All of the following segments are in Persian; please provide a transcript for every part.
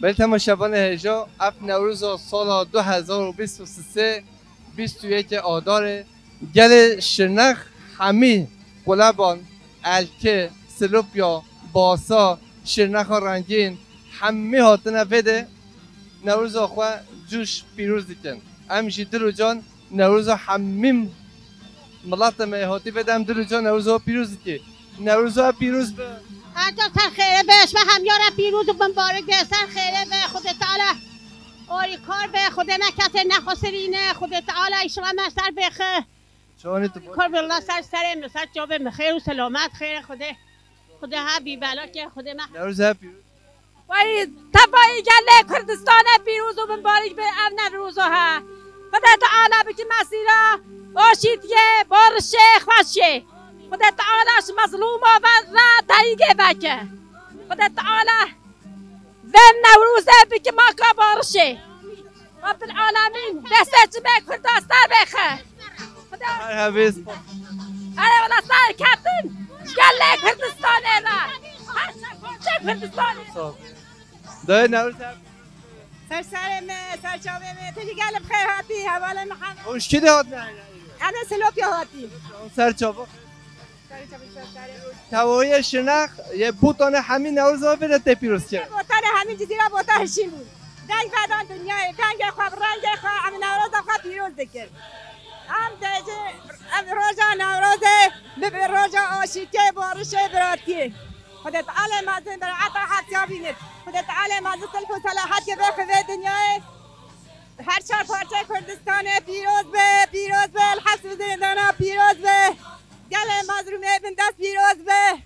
بله تماشاگران هجا اف نوروز سال 2023 21 آذر گل شرنخ همی قلبان الکه سلوپیا باسا شرنخ رنگین همی هاتنه بده نوروز خو جوش پیروز دیکن همیشه دلو جان نوروز همیم ملت مهاتی بدم دلو جان نوروز پیروز دیگه نوروز پیروز به هر جا سر خیره بهش و همیاره پیروز و مبارک به سر خیره به خود تعالی آری کار به خود نکته نخسرینه خود تعالی ایشان سر بخه چونی تو کار بالله سر جواب خیر و سلامت خیر خود ها بی بلا که خود ما نوروز پیروز وای تبایی گله کردستان پیروز و مبارک به ام نوروز ها خود تعالی بکی مسیرا باشید یه بار شیخ وشه خود تعالیش مظلوم و را تایگه بکه خود تعالی وم نوروزه بکی ما کا بارشه رب العالمین دسته چه کرد سر بخه هر حبیث آره ولی سر کتن گله کردستانه را هر چه کردستانه دای نوروز سر چاومه تیجی گله بخیر هاتی حواله محمد خوش کی داد نه همه سلوپیا هاتی سر چابا توایی شنخ یه بوتانه همین نوروز بده ته پیروز کرد بوتانه همین جزیره بوتانه شین بود دنگ بعدان دنیای دنگ خواب رنگ خواب همین نوروز خواب پیروز دکر هم دیجی روزا نوروز به روزا آشیتی بارشه براتی خودت تعالی مازن برای عطا حد یابینید خودت تعالی مازن سلف و صلاحات که بخواه دنیای هر چهار پارچه کردستان پیروز به الحبس و زندانا پیروز به گل مظلومه بن دست پیروز به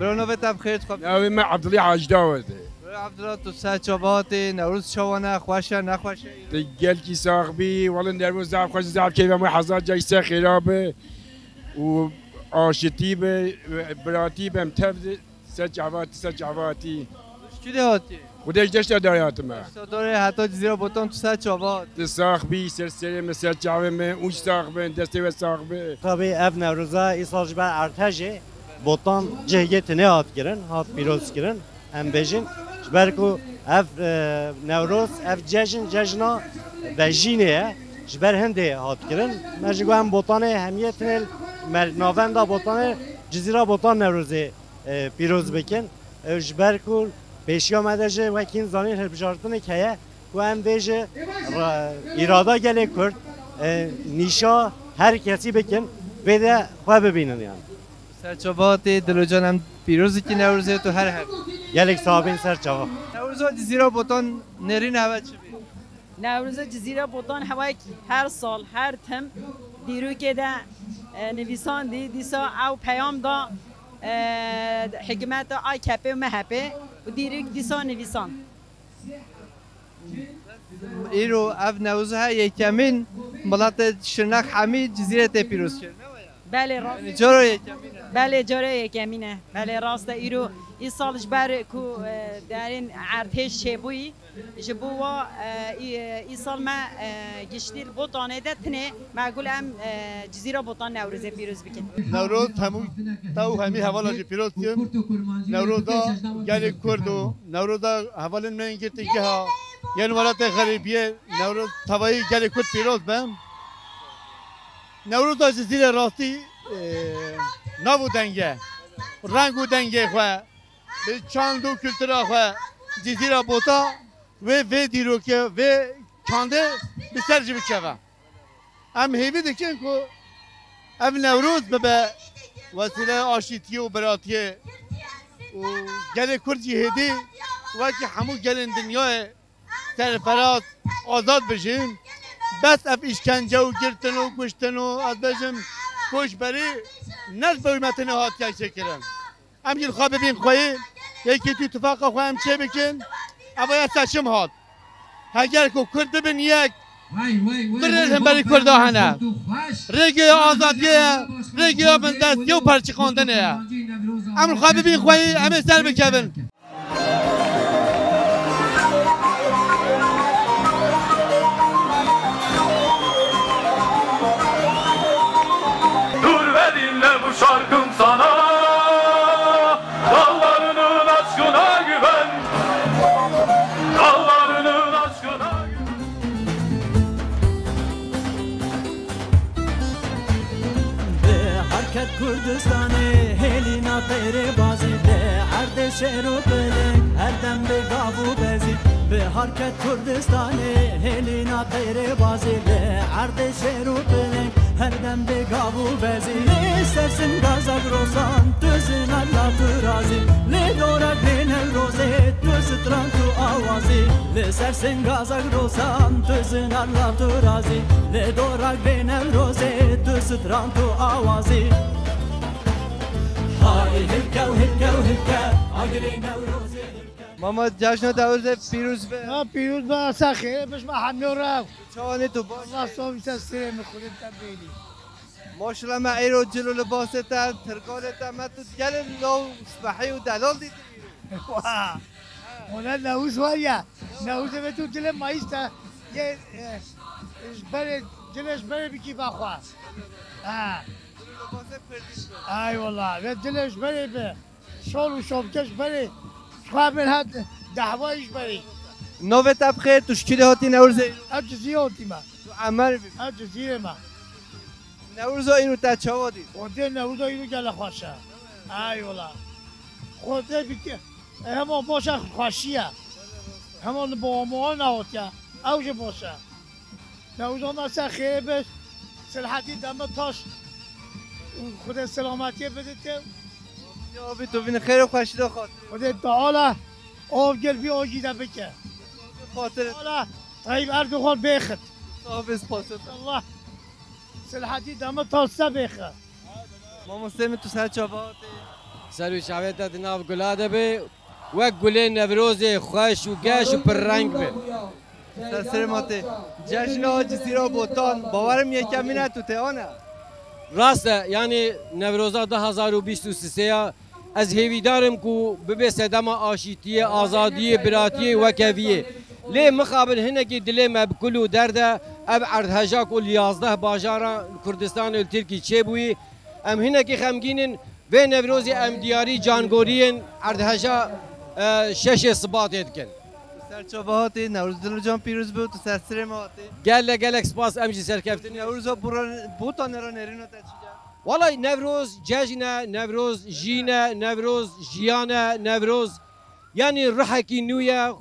برونو تب خیر خوب ناوی من عبدالله حاج داوده عبدالله تو سر چابات نوروز شوانه خوشه نخوشه تقل کی ساقبی والله نروز زعف خوش زعف کیف ما حضرت جایسه خرابه و آشتی به براتی بهم تفد سجعواتی چی دهاتی خودش داشته دایات ما داره حتی جزیره بوتان تو سر چابات ساقبی سرسری مثل جاوه من اوج ساقبه دسته و ساقبه tabii ev Nevruz'a İsal ben artaje botan cehiyetine hat girin hat piroz girin em bejin jberku ev Nevruz ev cejna bejine jber hende hat girin mecbu hem botanı hemiyetine navenda botanı cizira botan Nevruz'e piroz bekin jberku peşiya medeje ve kin zanir helbjartını keye ku em beje irada gele Kürt nişa her kesi bekin ve de خواه ببینن yani. سرچوبات دلوجان هم پیروزی که نوروزه تو هر هر Gelik sahabin ser çava. نوروزا جزیره بوتان نرین هوا چی بی نوروز جزیره بوتان هوای هر سال هر تم دیرو که ده نویسان دیسا او پیام دا حکمت آی کپه و مهپه و دیرو دیسا نویسان ایرو اف نوروزه ها یکمین ملت شرنخ همی جزیره ته پیروز کرد بله راست یعنی جارو یکمینه بله جاره یکمینه بله راست ایرو این سال جبر کو در این ارتش شبوی جبو و این سال ما گشتیل بوتانه دتنه معقول هم جزیره بوتان نوروز پیروز بکن نوروز تاو همی حوالا جی پیروز کن نوروز دا گلی کردو نوروز دا حوالا من گرتی که ها یعنی ولات غریبیه نوروز توایی گلی کرد پیروز بم نوروز دا جزیره راستی نو دنگه رنگ و دنگه خواه به چاند و کلتر خواه جزیره بوتا و دیرو که و چانده به سرجی بچه ام هیوی دکن که ام نوروز به وسیله آشیتی و براتیه و گل کردی هدی وکی همو گل دنیای سرفراز آزاد بشین بس اف اشکنجه و گرتن و کشتن و از بجم کش بری نز به متن هات که کرن امگل خواه ببین خواهی یکی تو اتفاق خواه هم چه بکن اوه سشم هات اگر که کرد ببین یک برهم بری کرده هنه رگی آزادیه رگی آبندستی و پرچی خواندنه امگل خواه ببین خواهی همه سر بکبن Şarkım sana dallarının aşkına güven dallarının aşkına به حرکت کردستانی هلینا تیره بازی به عرض شهر و بلک هر دم به گاو بزید به حرکت کردستانی هلینا تیره بازی به عرض شهر و بلک هر دم به گاو بزی لیسرسن گازاگ روزان دوزن الله تو رازی لیدورا بین روزه تو ستران تو آوازی لیسرسن گازاگ روزان دوزن الله تو رازی لیدورا بین روزه تو ستران تو آوازی های هلکا و هلکا و هلکا آگری نوروزی ماما جشن نوروز پیروز به پیروز به اصلا خیره بش ما همه رو چوانی تو باش الله صاحبی سسته میخوریم تبیلی ماشاءالله ما ایرو جلو لباسه تا ترکانه تا ما تو گل لو صبحی و دلال دیدی واه مولا نوز واریا نوز به تو دل مایستا یه دلش بره بکی بخوا ای والله و دلش بره به شال و شابکش بره خواب هات دعوایش بره نوه تب خیر تشکیل هاتی نوروز اجزیه هاتی ما تو عمر بیم اجزیه ما نوروز اینو تا چاوا دید خودی نوروز اینو گله خوشه ای والله خودی بیتی همه باشه خوشیه همه با ما نهاتیه اوج باشه نوروز آن اصلا خیره بش سلحتی دمه تاش خود سلامتی بدیده یا بی تو بین خیر و خوشی دا خاطر خود تعالی آفگر بی آجیده بکه خاطر تعالی طیب اردوغان بیخد صاحب اسپاسد الله سلحتی دمه تاسته بیخد ما مسلم تو سر چاوات سلو شعبیت ناف گلاده به و گله نوروز خوش و گش و پر رنگ به سر ماته جشن آج سیرا بوتان باورم یکم نه تو تهانه راسته یعنی نوروزا 2023 از هیویدارم کو ببه سدما آشیتی آزادی براتی و کویه لی مقابل هنگی دلی مبکلو درده اب اردهجا کل 11 باجارا کردستان و ترکی چه بوی ام هنگی خمگینن و نوروزی ام دیاری جانگورین اردهجا 6 صبات کن سر چاواتی نوروز دلو جان پیروز بود تو سر سر ماتی گل گل سپاس امجی سرکفتنی نوروز بوتا نرا نرینو تا چیجا والله نوروز جشنه نوروز جینه نوروز جیانه نوروز یعنی رحکی نویا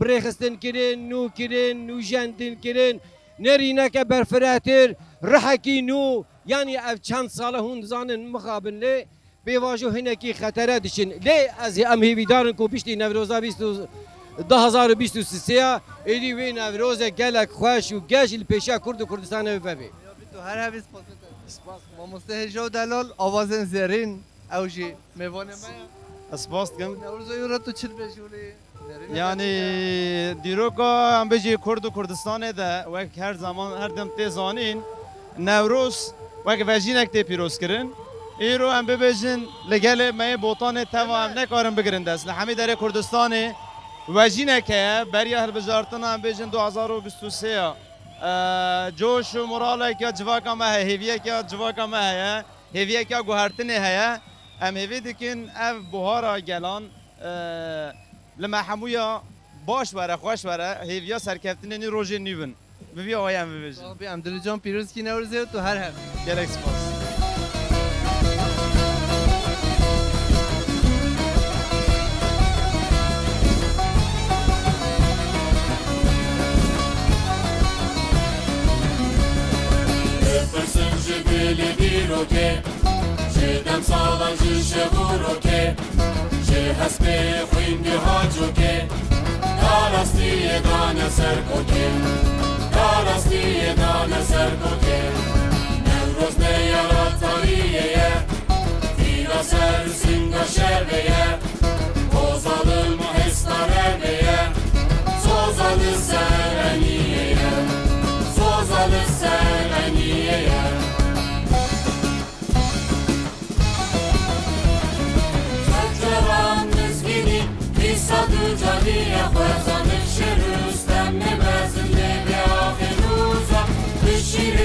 برخستن کرن نو کرن نو جندن کرن نرینه که برفراتر رحکی نو یعنی اف چند ساله هون زانن مخابن لی بیواجو هنکی خطره دشن لی از ام هیویدارن کو بیشتی نوروزا 2023 ایدی وی نوروز گلک خوش و گش الپیشا کرد و کردستان ببی تو هر هفیز سپاس ما مستهجا و دلال آوازن زرین اوجی میوانه ما سپاس کم نوروز یورا تو چل بجولی یعنی دیروکا هم بجی کرد و کردستان ده وقت هر زمان هر دم تیزانین نوروز وقت وجینک تی پیروز کرن ایرو هم ببجن لگل مای بوتان تمام نکارم بگیرن دست همه در کردستان وجینک بریا هر بجارتنا هم بجن 2023 جوش و مراله که جواکا ما هیویه که جواکا ما هیا هیویه که گوهرتنه هیا ام هیوی دکن اف بهارا گلان لما حمویا باش بره خوش بره هیویا سرکفتنه نی روژه نیون ببی آیم ببیجن بی ام دل جان پیروز کی نوروزه تو هر هفته گلک سپاس Jebeli biroke, سر کوکه دارستی دان سر کوکه نوروز نیارا تاریه تیرا سر سینگا شربیه توزال مهستانه بیه زوزال سرنیه زوزال سرنیه صدو جانی خوزان شروستم نمزن لبی آخر روزا بشیر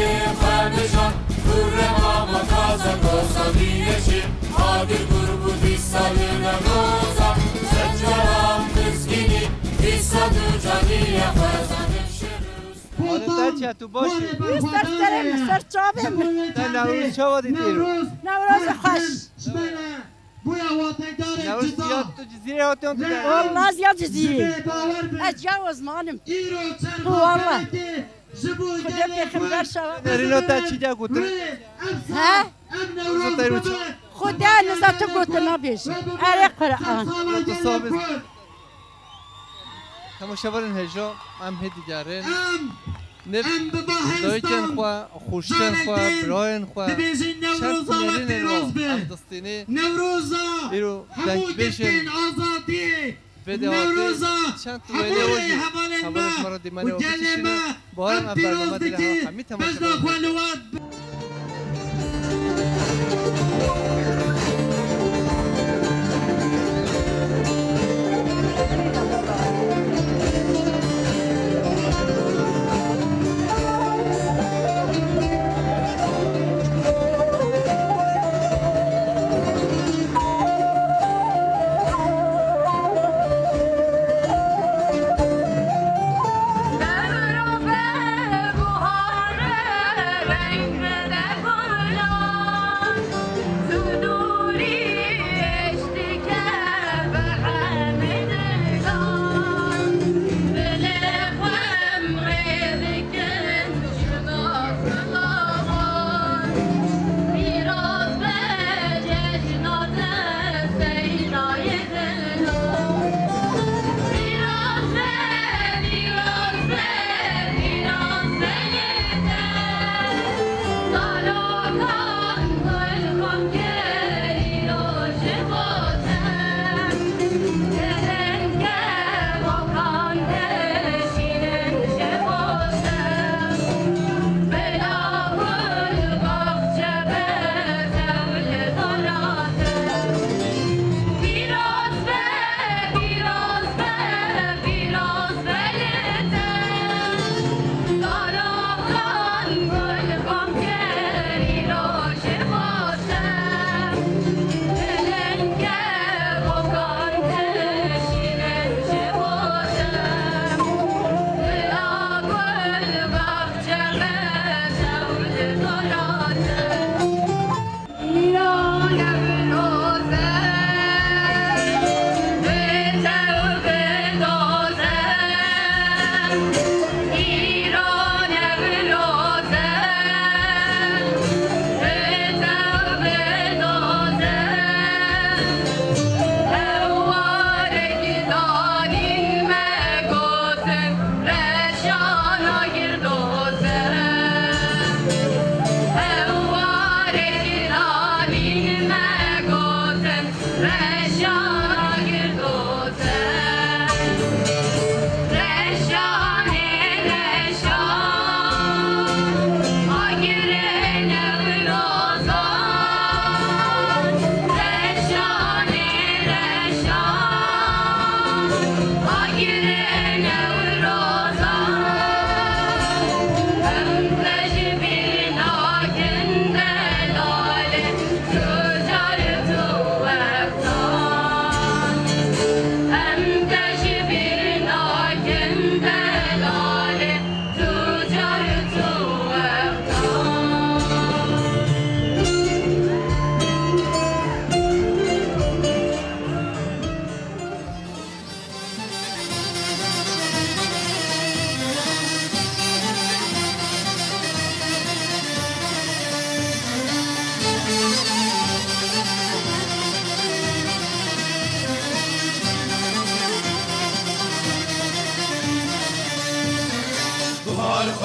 خرمشان گره آما تازه گوزا بیشی آدر گر بودی سالی نروزا سجرام بزگینی بی صدو جانی خوزان شروستم حالت چه تو باشی؟ سر چابم نوروز چه وادی دیرو؟ نوروز خوش نوروز زیاد تو جزیره هاتون تو داری؟ والله زیاد جزیره اتجاوز مانم والله خدا بخیر برشا نرینو تا چی جا گوتر؟ ها؟ روزو تایرو چه؟ خدا نزاتو گوتر نبیش اره قرآن تو صابز تماشا برن هجا هم هدیگرین نف دایکن خواه خوشتن خواه براین خواه شرط نرین رو هم دستینه ایرو دنگ بیشن بده آتی چند تو ویده وجی خبرش مرا دیمانی و بچشینه با هم برنامه دیگه همی تماشا برن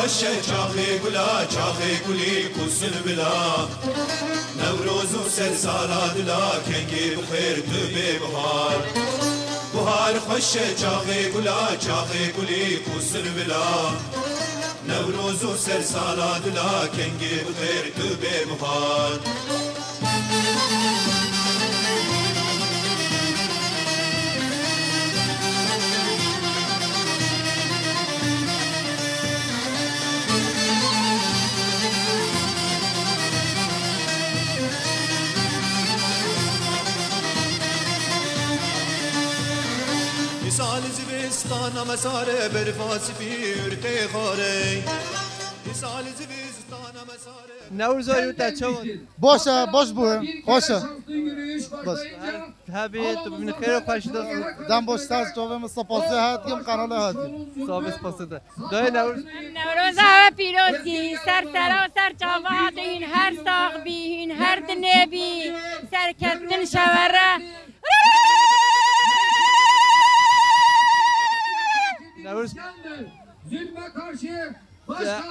خوش چاخی گلا چاخی گلی کسن بلا نوروز و سر سالا دلا کنگی بخیر تو به بهار بهار خوش چاخی گلا چاخی گلی کسن بلا نوروز و سر سالا دلا کنگی بخیر تو به بهار سال زبستان مساره برفاس بیرته خاره سال زبستان مساره نوروزای تا چه باشه باش بوه خوشه بس هبی تو ببین خیر خوش دست دم باش تاز تو به سپاسه هاتیم قنال هاتیم صاحب سپاسه دای نوروز ها پیروزی سر سر چاوات این هر ساق بی این هر دنبی سر کتن شوره نوروز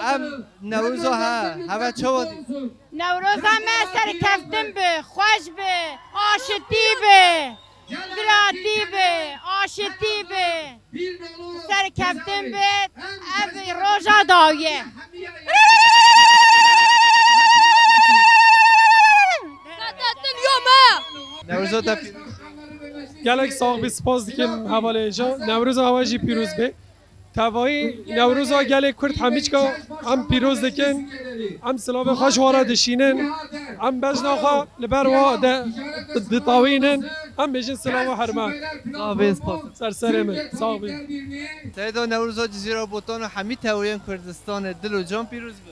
ام نوروز ها هوا چه وادی نوروز ما سر کفتن به خوش به آشتی به براتی به آشتی به سر کفتن به اب روزا دایه نوروز تا گلک ساق بی سپاس دیکن حواله اینجا نوروز هواجی پیروز به توایی نوروز ها گلک کرد همیچ که هم پیروز دیکن هم سلام خوش وارا دشینن هم بجنا خواه لبر و دطاوینن هم بیشن سلام و حرمان صاحب سپاس سرسره من ساق بی سیدا نوروز ها جزیره بوتان و همه توایین کردستان دل و جان پیروز به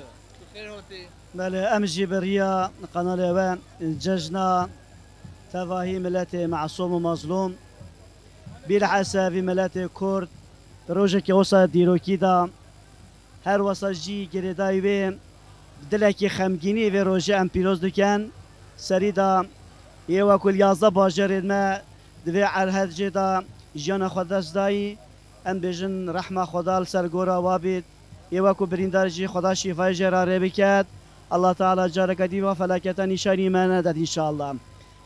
خیر هاتی بله ام جبرية قناة وان ججنا تواهي ملت معصوم ومظلوم بالعسى في ملت كرد روجك وصا ديروكي دا هر وصا جي گرداي وين دلكي خمگيني في روجه ام پیروز دكان سريدا يوا كل يازا باجر ما دوي عرهد جدا جانا خودش داي ام بجن رحمة خدا لسرگورا وابد يوا كو بريندار جي خدا شفاي جراره بكات الله تعالى جارك دي وفلاكتا نشاني ما ندد ان شاء الله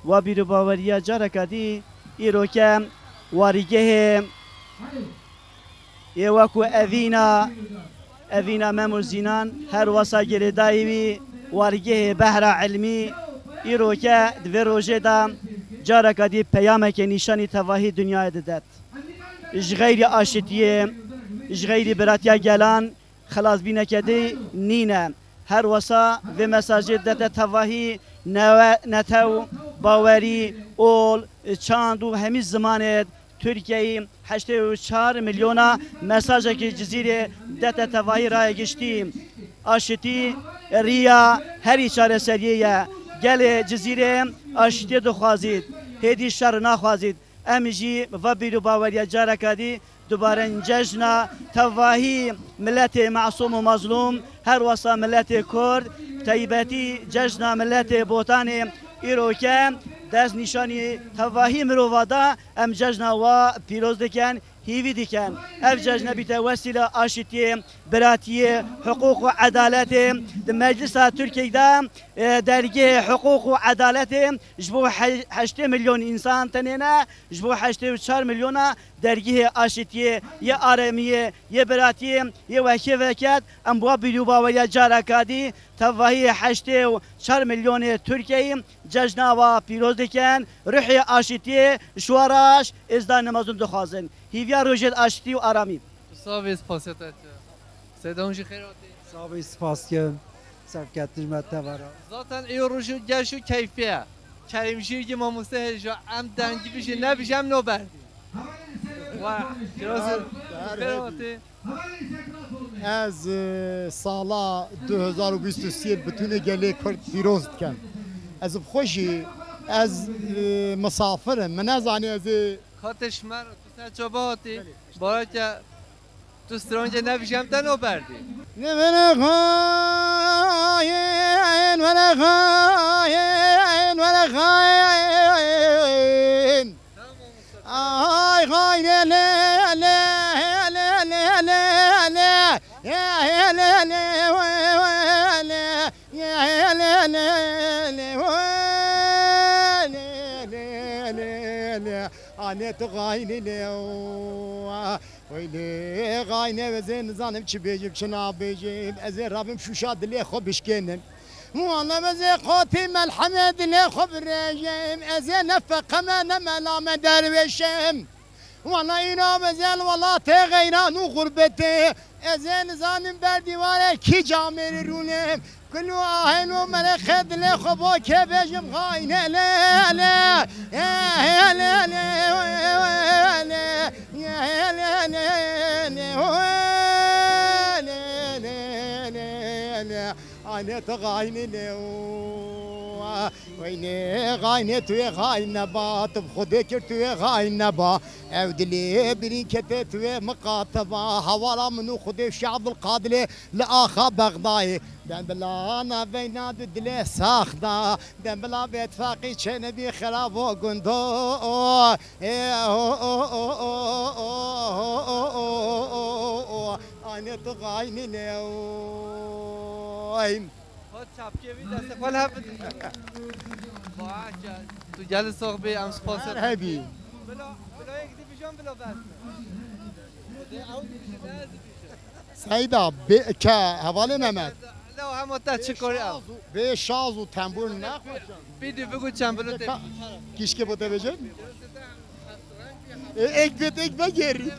وبيرو باوريا جارك دي إيروكا واريجه يواكو أذينا ممرزينان هر وسا جردايوي واريجه بحر علمي إيروكا دفروجه دا جارك دي بيامك نشاني تواهي دنيا ددت إش غير آشتيه إش غير براتيا جلان خلاص بينا كدي نينا هر وسا في مساجد دت تواهي نتو باوری اول چند و همیز زمانه ترکیه 84 میلیون مساج که جزیره دت تواهی رای گشتیم آشتی ریا هری چاره سریه گل جزیره آشتی دخوازید هدی شر نخوازید امجی و بیرو باوری جارکادی دوباره جشن تواهی ملت معصوم و مظلوم هر وسا ملت کرد تایباتی جشن ملت بوتان ایروکه دست نشانی تواهی مرووادا ام جشن و پیروز دکن هیوی دکن اف جشن بیت وسیله آشتی براتی حقوق و عدالت مجلس ترکیه دا درگه حقوق و عدالت جبو 8 میلیون انسان تنینا جبو 84 میلیون درگه آشتی یه آرامیه یه براتی یه وکی وکت ام بوا بیلو باویا جارکادی تواهی 84 میلیون ترکیه جشن و پیروز دکن روحی آشتی شوراش ازدان نمازون دخوازن هیویا روجت آشتی و آرامی صاحب سپاسیت سیدا اونجی خیر هاتی صاحب سپاسیت سرکتش متورا ذاتاً ایو روشو گشو کیفیه کریمشیر که ما مستهجا ام دنگی بشه نبیشه هم نو بردی و جراز خیر هاتی از سالا 2023 بتونه گله کرد پیروز کن از بخوشی از مسافرم من نزانی از خاطش من تو سرچاباتی برای که تو سترانجه نبیشم تنو بردی ولا خاين ولا خاين ولا خاين آي خاين لا لا لا لا لا لا يا لا لا آنه تو غاینه لیو ویلی غاینه وزه نزانم چی بیجیم چه نابیجیم از رابم شوشاد لی خوب بشکنم والله وزه قوتي ملحمد لی خوب رجیم از نفقه من ملام درویشم والله اینا وزه والله تغیران و غربته از نزانم بر دیواره کی جامر رونم كل واحد ومن خد لي خبو كيف غاينه لا لا يا لا لا يا لا لا انا تغاينه ويني غاينه توي غاينه با طب خدك توي غاينه با اودلي بريكته توي مقاطبه حوالا منو خدي شعب القادله لاخا بغداي دم بلا انا بينا دلي ساخدا دم بلا باتفاقي نبي خراب وقندو انا تغايني نوين خود چپکه بی دست قول هم تو جل صغبی ام سپاس هبی بلا یک دی بیشان بلا بس سعیدا که حواله محمد لا هم تا چه کاری به شاز و تنبور نخوشم بیدی بگو چند بلو تبی کیشکه بوده بجن ایک بگیری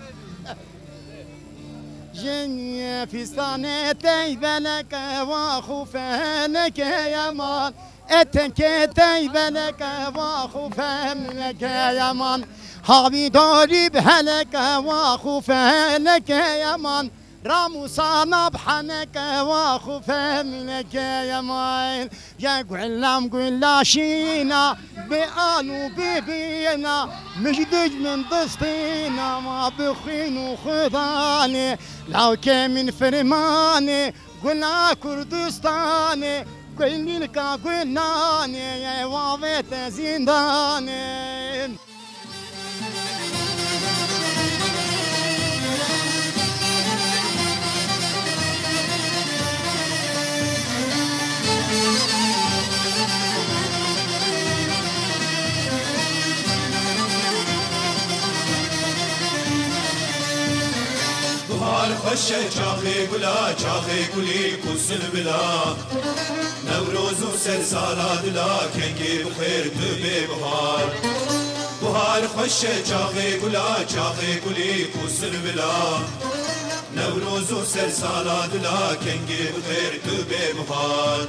جنية فستانة طيبة لك وخوفة لك يا مان اتك طيبة لك وخوفة لك يا مان حبي داري بهلك وخوفة لك يا مان راموسانا بحنك وخوفة لك يا مان يا قلام قلاشينا بقالوا بيبينا مجدج من دستينا ما بخين وخضاني لو كان من فرماني قلنا كردستاني قلني لك قلناني يا وافيت زنداني بهار خوشه چاخی گلا چاخی گلی کسن بلا نوروز و سر سالا دلا کنگی بخیر تو به بهار بهار خوشه چاخی گلا چاخی گلی کسن بلا نوروز و سر سالا دلا کنگی بخیر تو به بهار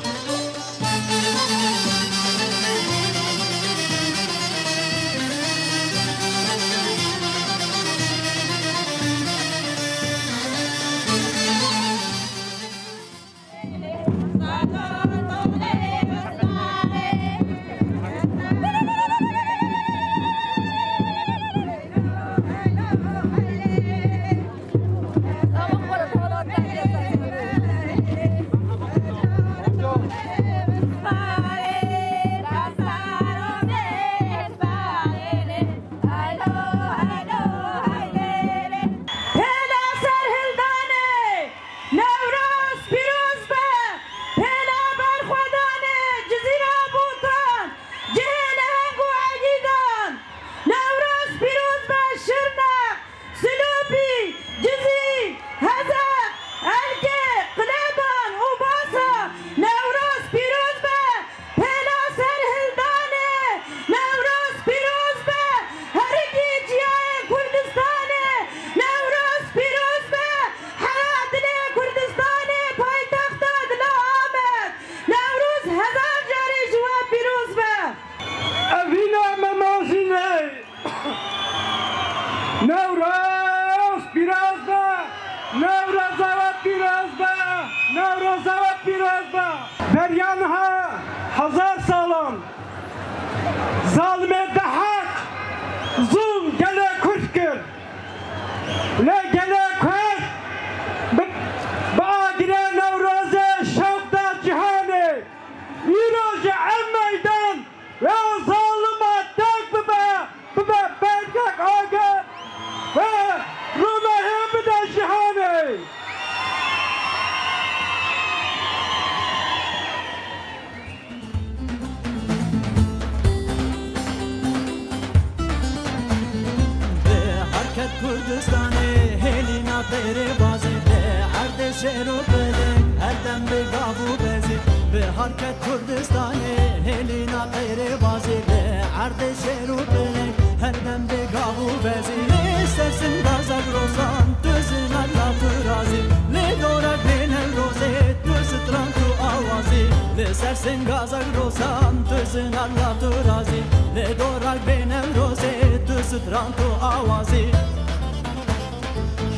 غیر بازی به عرد شعر و بلک هر دم به گاو و بزی به حرکت کردستانه هلینا غیر بازی به عرد شعر و بلک هر دم به گاو و بزی سرسن گازک روزان دوزن الله تو رازی لدورک بین الروزه دو ستران تو آوازی لسرسن گازک روزان دوزن الله تو رازی لدورک بین الروزه دو ستران تو آوازی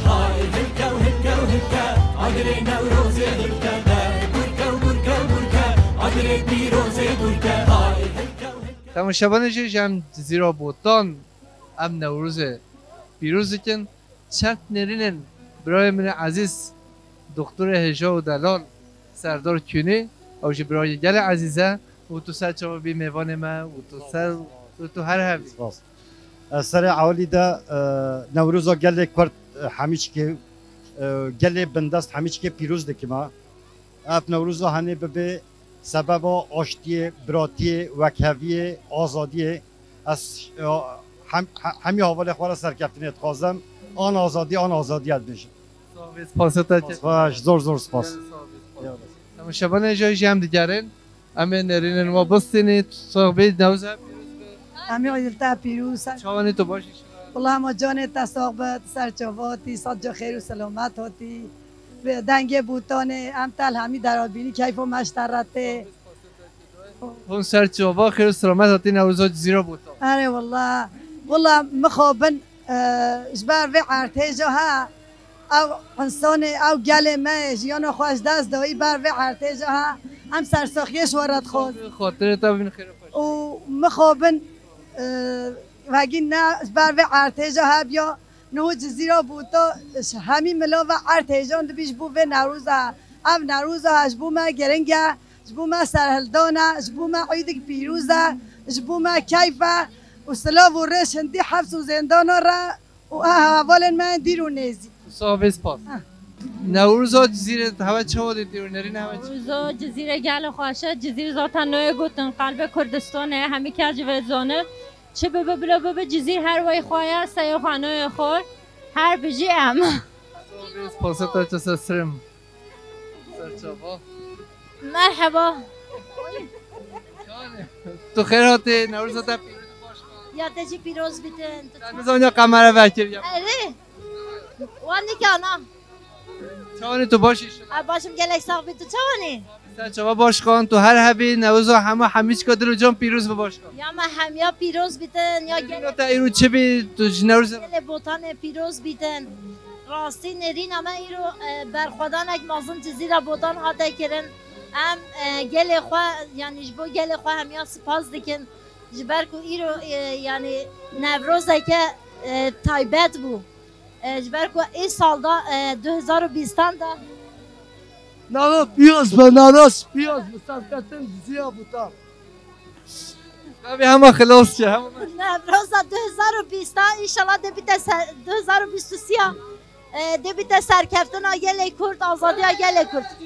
های هکا و هکا و هکا آگره نوروزه هکا ده برکا و برکا و برکا آگره پیروزه برکا های هکا و هکا تماشاگران جمع جزیره بوتان ام نوروز پیروز کن چند نرینن برای من عزیز دکتر هجا و دلال سردار کیونی او جی برای گل عزیزه و تو سر چما بی میوان ما و تو هر همی سر عوالی ده نوروزا گل کرد همیچ که گل بندست همیچ که پیروز دکیما اف نوروزا هنه به سبب آشتی براتی وکهوی آزادی از همی حواله خواه سرکفتنی اتخوازم آن آزادی اد میشه سپاس تا زور سپاس تماشاگران جای جمع دیگرن اما نرینن ما بستینید صحبه نوزه امی عیدتا پیروز چاوانی تو باشی والله ما جانت صحبت سرچواتی صد جا خیر و سلامت هاتی به دنگ بوتانه امتل همی درابینی کیف و مشترته اون سرچوا خیر و سلامت هاتی نوروزا جزیره بوتان اره والله مخابن جبر و ارتجا ها او انسان او گل ما جیان خوش دست دایی بر و ارتجا ها هم سرساخیش وارد خود خاطر تا بین خیر و مخابن وگی نه بر و ارتجا ها بیا نو جزیره بوتا همی ملا و ارتجان بیش بو و نوروز ها او نوروز ها جبو ما گرنگه جبو ما سرهلدانه جبو ما عید پیروزه جبو ما کیفه و سلاو و رش هندی حبس و زندان را و احوال من دیرو نیزی صحبه سپاس نوروزا جزیره هوا چه ودی دیرو نرین هوا نوروزا جزیره گل خواشه جزیره ذات نوع گوتن قلب کردستانه همی کج و زانه چه به جزیره هر وای خواهی سیاه خانه خور هر بجی ام سپاس تا چه سرم سرچاوا مرحبا تو خیر هاتی نوروزا تا یاده چی پیروز بیتن نزانیا قمره وکر اره وانی که آنا چوانی تو باشی باشم گلک ساق بیتو چوانی سرچاوا باش کن تو هر هبی نوروزا همه همیچ که دلو جان پیروز باش کن یا ما همیا پیروز بیتن یا گل تا ایرو چه بی تو نوروز گل بوتان پیروز بیتن راستی نرین اما ایرو برخودان اک مازن جزیره بوتان هاته کرن هم گل خواه یعنی جبو گل خواه همیا سپاس دکن جبر کو ایرو یعنی نوروزه که تایبت بو جبر کو این سال دا 2020 دا نه پیاز به نراس پیاز مسافرتن زیاد بودا بابی همه خلاص چه همه نوروزه 2020 انشالله دبیت 2023 دبیت سرکفتن آگل کرد آزادی آگل کرد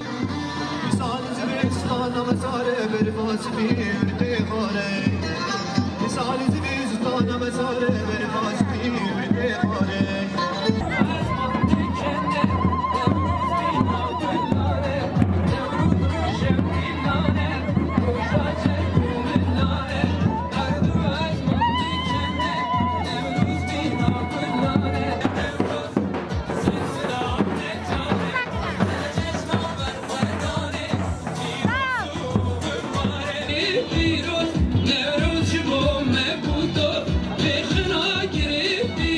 Nevruz ji bo me buto, bexna girêfî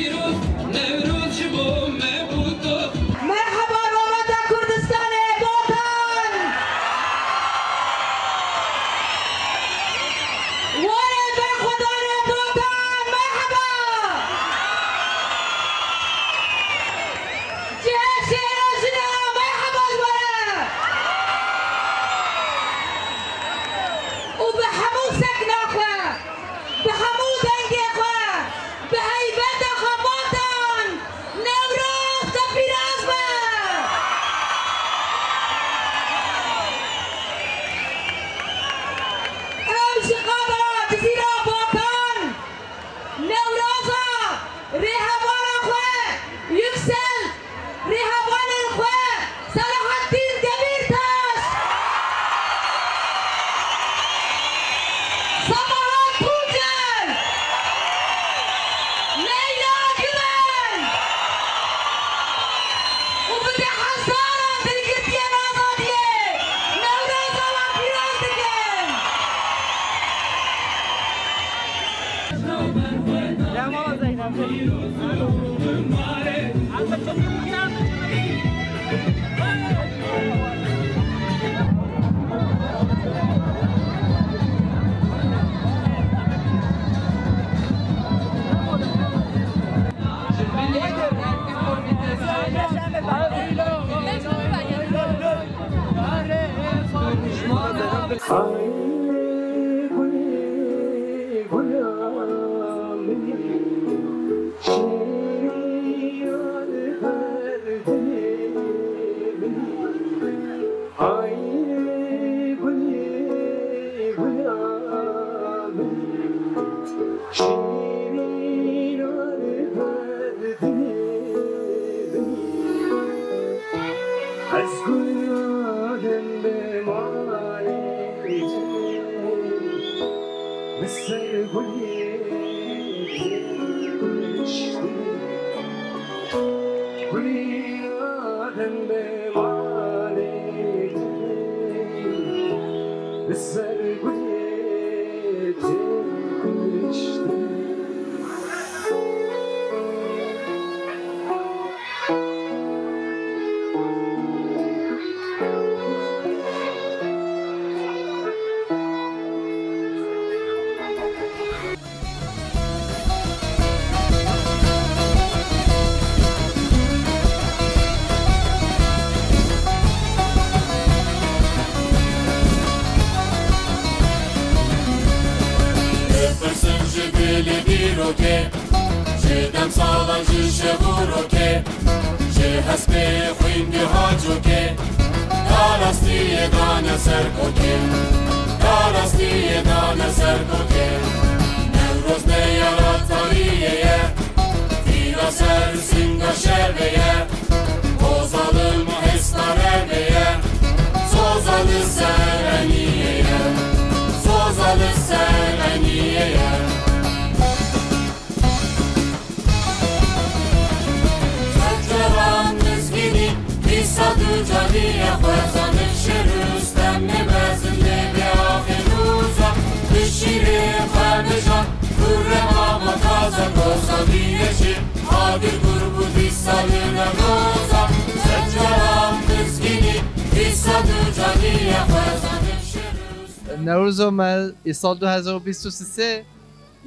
نوروز مال سال 2023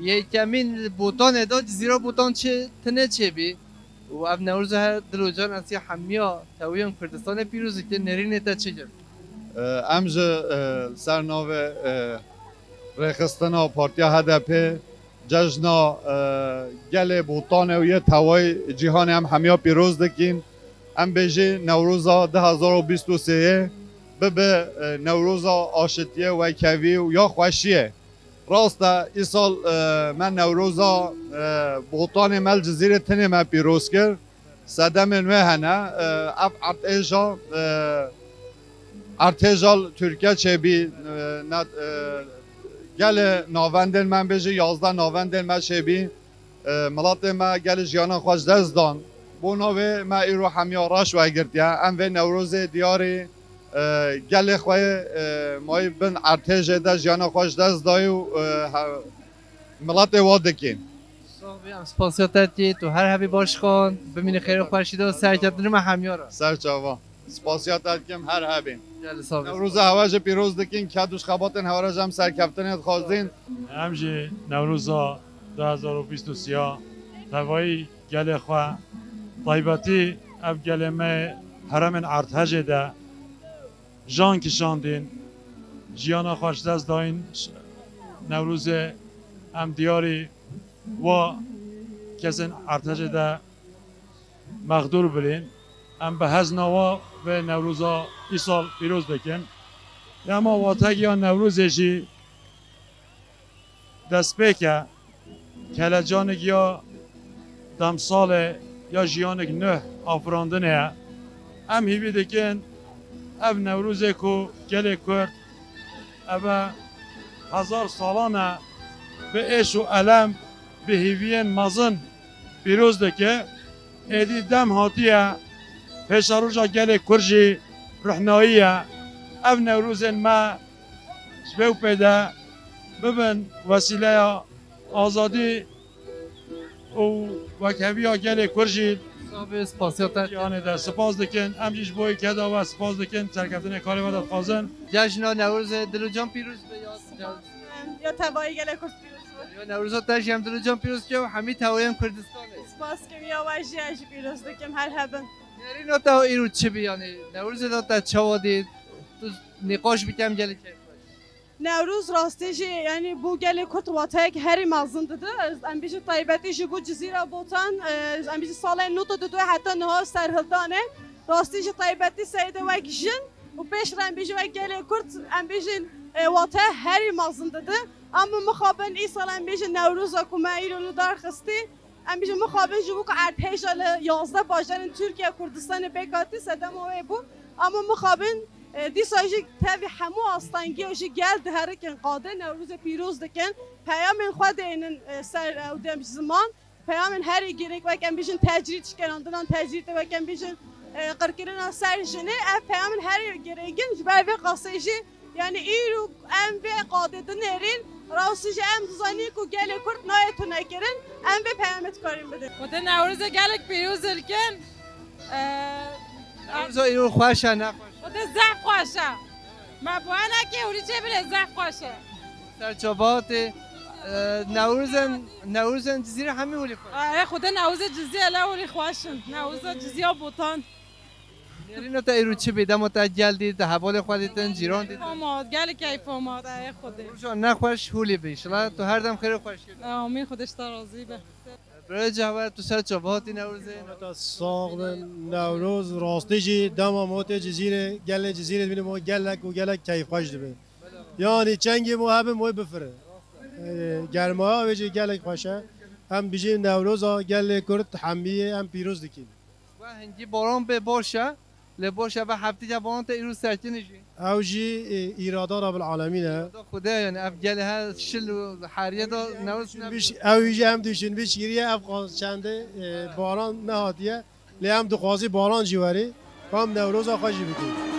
یکمین بوتان داد زیرا بوتان چه تنه چه بی و اف نوروز هر دلوجان اسی حمیا تویان کردستان پیروزی که نرینه تا چه جد امج سرناو رخستنا پارتیا هدپه جشنا گل بوتان و یه توای جهان هم همیا پیروز دکین ام بیجی نوروزا 2023 به نوروزا آشتیه و کوی و یا خوشیه راسته ای سال من نوروزا بوتان مل جزیره تنه من پیروز کرد صدم نوه هنه اف ارتجال ترکیه چه بی گل ناوندن من بیجی 11 ناوندن من چه بی ملات ما گل جیانا خوش دست دان بوناوه ما ایرو همیا راش و گرتیه ام و نوروز دیاری گل خواه مای بن ارتج ده جیانا خوش دست دای و ملات واد دکین سپاسیاتتی تو هر هبی باش خان ببینی خیر خوشیده و سرکتنی ما همیارا سرچاوا سپاسیاتت کم هر هبین نوروز هواج پیروز دکین کدوش خباتن هواج هم سرکفتنیت خوازدین همجی نوروزا 2023 توایی گل خواه طایباتی اف گل ما حرم ارتج ده جان کشاندین جیانا خوش دست داین نوروز هم دیاری و کسین ارتج ده مقدور بلین هم به هزنوا و نوروزا ای سال پیروز بکن اما واتگی نوروزشی دست بکه کلجانگ یا دمسال یا جیانگ نه آفراندنه هم هیوی دکن اف نوروزه کو گل کرد اف 1000 سالانه به اش و علم به هیوین مزن پیروز دکه ایدی دم هاتیه پیشاروجا گل کرجی رحناییه اف نوروزن ما شبه پیدا ببن وسیله آزادی و وکوی گل کرجی سپاسیاتت جهان ده سپاس دکن امجیش بوی کدا و سپاس دکن سرکفتن کاری و داد خازن جشن نوروز دلوجان پیروز به یا توایی گل کرد پیروز یا نوروز تاش هم دلوجان پیروز که و همه تواییم کردستانه سپاس که یا وجه اش پیروز دکم هر هبن نرین تا ایرو چه بیانی نوروز تا چوادی تو نقاش بیتم گل که نوروز راستیجی یعنی بو گل کت واتای که هری مازن داده ام بیش طیبتی جبو جزیره بوتان ام بیش سال نوت داده حتی نه سرهلدانه راستیجی طیبتی سیده و کشن و پیش رم بیش و گل کت ام بیش واتای هری مازن داده اما مخابن ای سال ام بیش نوروز اکومه ایرانو دار خستی ام بیش مخابن جبو که ارتش ال 11 باجان ترکیه کردستان بکاتی سدم و بو اما مخابن دی سایجی تابی همو آستانگی اوشی گل دهره کن قاده نوروز پیروز دکن پیام خود این سر او دم زمان پیام هری گیرک و کم بیشن تجرید شکراندن تجرید و کم بیشن قرکرنا سر جنه پیام هری گیرگین جبر و قاسیجی یعنی ایرو ام به قاده دنرین راستش ام زانی کو گل کرد نایتون نکرن ام به پیامت کاریم بده خود نوروز گلک پیروز دکن نوروز ایرو خوشه نه خود زخ خوشه ما بوانا که اولی چه بله زخ خوشه سرچوبات نوروز جزیره همه اولی خوش آره خود نوروز جزیره لا اولی خوشن نوروز جزیره بوتان نرینو تا ایرو چه بیدم و تا گل دید تا حوال خودتن جیران دید فاماد گل کیف فاماد آره خوده روشان نخوش هولی بیشلا تو هر دم خیلی خوش کرد آمین خودش راضی به برای جوار تو سر چوباتی نوروزه تا ساق نوروز راستیجی دم موت جزیره گل جزیره ببینیم ما گلک و گلک کیف خوش دبه یعنی چنگی مو هم مو بفره گرما وجه گلک خوشه هم بیجی نوروزا گل کرد حمیه هم پیروز دکیم و هنگی باران به باشه لباشه و هفته جوان تا ایرو سرچه نشی اوجی ایرادا رب العالمینه خدا یعنی افجل ها شل و حریه دا نوروز بیش اوجی هم دوشین بیش گیریه افغان چنده باران نهادیه لی هم دخوازی باران جیوری هم نوروزا خوشی بکن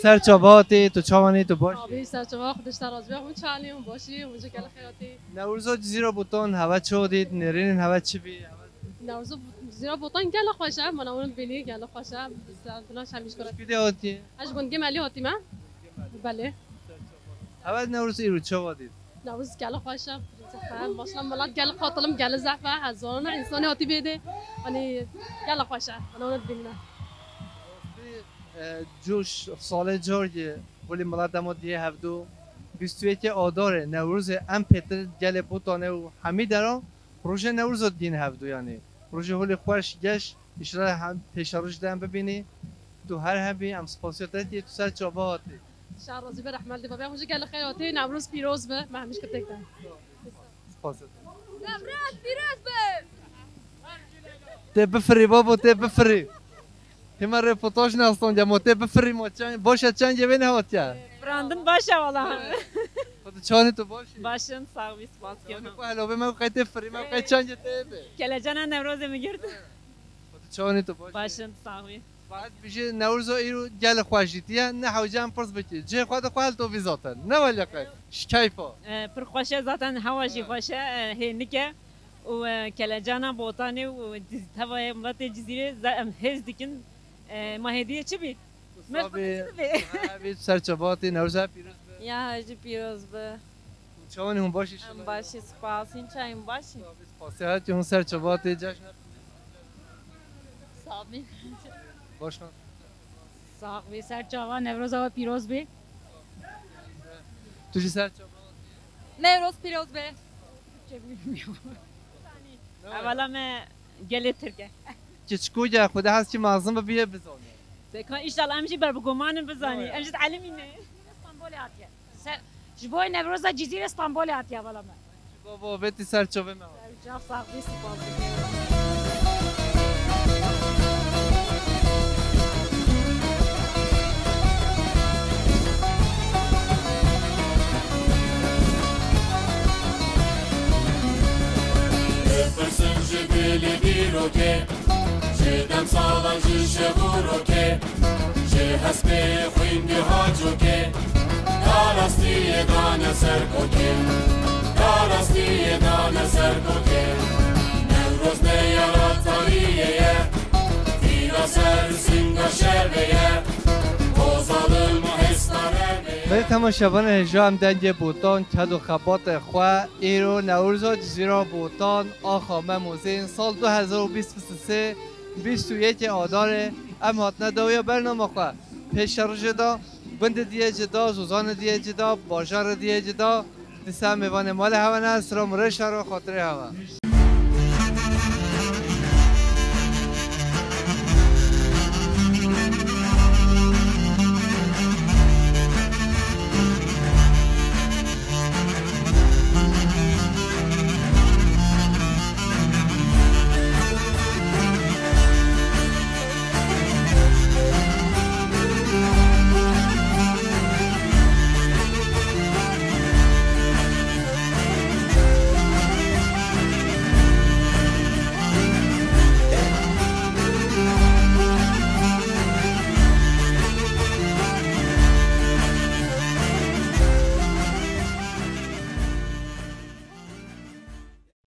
سر چوباتی تو چاوانی تو باش آبی سر چوبا خودش راضی به اون چالیم باشی اونجا کلا خیراتی نوروز جزیره بوتان هوا چودید نرین هوا چی بی نوروز جزیره بوتان گله خوشه من اون بینی گله خوشه دلش همیش کرد بیده هاتی اش گنگی مالی هاتی ما بله هوا نوروز ایرو چوادید نوروز گله خوشه مثلا ملت گله قاتلم گله زعفه هزاران انسانی هاتی بیده یعنی گله خوشه من اون بینم جوش سال جورجی ولی ملت دم دیه هفدو 21 آذر نوروز ام پتر گل بوتانه و همه درا پروژه نوروز دین هفدو یعنی پروژه ولی خوش گش اشاره هم پیشروش دم ببینی تو هر همی ام سپاسیات دی تو سر چاباتی شهر راضی به رحمت دی بابا اونجا گل خیراتی نوروز پیروز به من همیشه کتک دم سپاسیات نوروز پیروز به ته بفری بابا ته بفری همه رپورتاج نستون جا موته بفری ما چند باشه چند جوین هاتیا براندن باشه والا خود چانی تو باشی باشن ساوی سپاس کنم کو علاوه من قیت فری من قیت چند جته به کلا جان نوروز میگرد خود چانی تو باشی باشن ساوی بعد بیشه نوروز ایرو گل خوشیتیه نه حوجم پرس بکی جه خود خوال تو ویزاتن نه ولی قیت شکایفا پر خوشه ذاتن هواجی خوشه هنیکه و کلا جانا بوتانی و تبع ملت جزیره هز دیکن ما هدیه چی بید؟ مرسی سر چوباتی نوروز پیروز یا هجی پیروز به چون هم باشی هم باشی سپاس این چه هم باشی صحت اون سر چبات جشن صاحبی باشن صاحبی سر چاوا نوروز آوا پیروز بی تو چی سر چبات نوروز پیروز به اولا من گله ترکه که چکویا خدا هست که معظم بیه بزنه تکان ایشالله امشی بر بگمان بزنی امشی تعلیم اینه استانبول هاتیه جبوی نوروز جزیره استانبول هاتیه والا من بابا بیتی سر چوبه من جا صاحبی سپاس Öpürsün jibili bir oke Jedem salan jişevur oke Je hasbe khindi hajoke Darastiye dane ser koke Darastiye dane ser koke Nevroz ne yaratariye Fila ser singa şeveye Kozalım hestane ولی تماشاگران هجا هم دنگ بوتان کد و خبات خواه ایرو نوروز جزیره بوتان آخامه موزین سال 2023 21 آدار ام هاتنه داویا برنامه خواه پیش رجه دا بند دیه جدا زوزان دیه جدا باجار دیه جدا دیسه میوان مال هوا نه سرام رش رو خاطره هوا